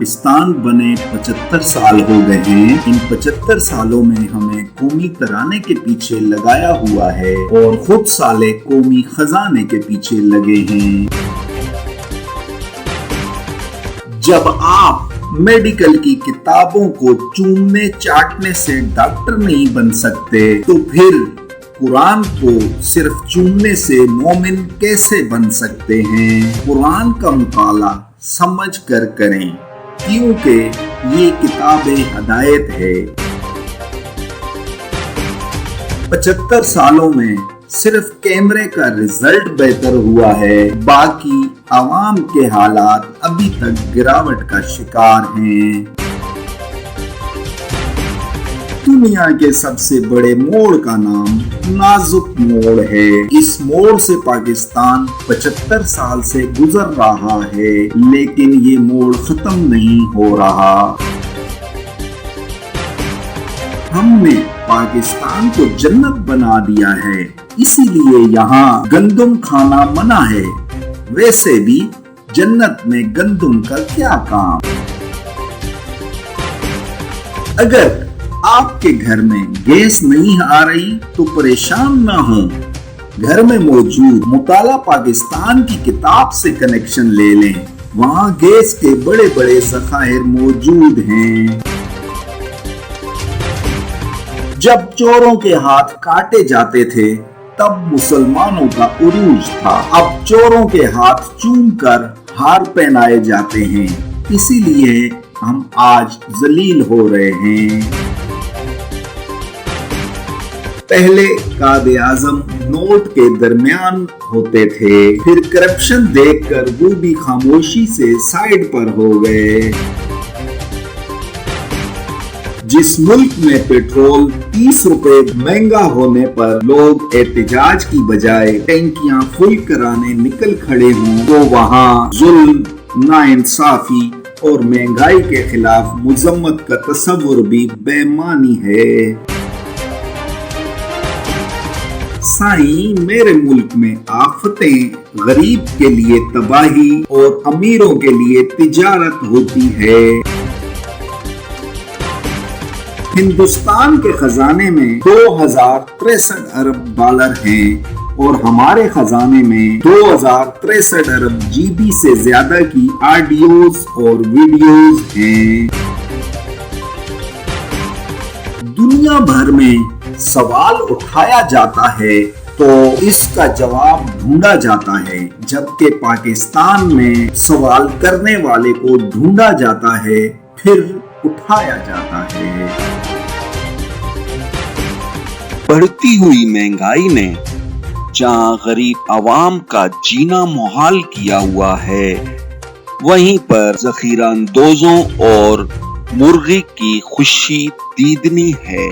پاکستان بنے 75 سال ہو گئے ہیں۔ ان 75 سالوں میں ہمیں قومی ترانے کے پیچھے لگایا ہوا ہے اور خود سالے قومی خزانے کے پیچھے لگے ہیں۔ جب آپ میڈیکل کی کتابوں کو چومنے چاٹنے سے ڈاکٹر نہیں بن سکتے تو پھر قرآن کو صرف چومنے سے مومن کیسے بن سکتے ہیں؟ قرآن کا مطالعہ سمجھ کر کریں کیونکہ یہ کتاب ہدایت ہے۔ 75 سالوں میں صرف کیمرے کا رزلٹ بہتر ہوا ہے، باقی عوام کے حالات ابھی تک گراوٹ کا شکار ہیں۔ دنیا کے سب سے بڑے موڑ کا نام نازک موڑ ہے۔ اس موڑ سے پاکستان 75 سال سے گزر رہا ہے، لیکن یہ موڑ ختم نہیں ہو رہا۔ ہم نے پاکستان کو جنت بنا دیا ہے، اسی لیے یہاں گندم کھانا منع ہے۔ ویسے بھی جنت میں گندم کا کیا کام؟ اگر آپ کے گھر میں گیس نہیں آ رہی تو پریشان نہ ہوں، گھر میں موجود مطالعہ پاکستان کی کتاب سے کنیکشن لے لیں، وہاں گیس کے بڑے بڑے ذخائر موجود ہیں۔ جب چوروں کے ہاتھ کاٹے جاتے تھے تب مسلمانوں کا عروج تھا، اب چوروں کے ہاتھ چوم کر ہار پہنائے جاتے ہیں، اسی لیے ہم آج ذلیل ہو رہے ہیں۔ پہلے قائد اعظم نوٹ کے درمیان ہوتے تھے، پھر کرپشن دیکھ کر وہ بھی خاموشی سے سائیڈ پر ہو گئے۔ جس ملک میں پیٹرول 30 روپے مہنگا ہونے پر لوگ احتجاج کی بجائے ٹینکیاں فل کرانے نکل کھڑے ہوں تو وہاں ظلم، ناانصافی اور مہنگائی کے خلاف مذمت کا تصور بھی بے معنی ہے۔ سائیں، میرے ملک میں آفتیں غریب کے لیے تباہی اور امیروں کے لیے تجارت ہوتی ہے۔ ہندوستان کے خزانے میں 2063 ارب ڈالر ہیں اور ہمارے خزانے میں 2063 ارب جی بی سے زیادہ کی آڈیوز اور ویڈیوز ہیں۔ دنیا بھر میں سوال اٹھایا جاتا ہے تو اس کا جواب ڈھونڈا جاتا ہے، جبکہ پاکستان میں سوال کرنے والے کو ڈھونڈا جاتا ہے پھر اٹھایا جاتا ہے۔ بڑھتی ہوئی مہنگائی نے جہاں غریب عوام کا جینا محال کیا ہوا ہے، وہیں پر ذخیرہ اندوزوں اور مرغی کی خوشی دیدنی ہے۔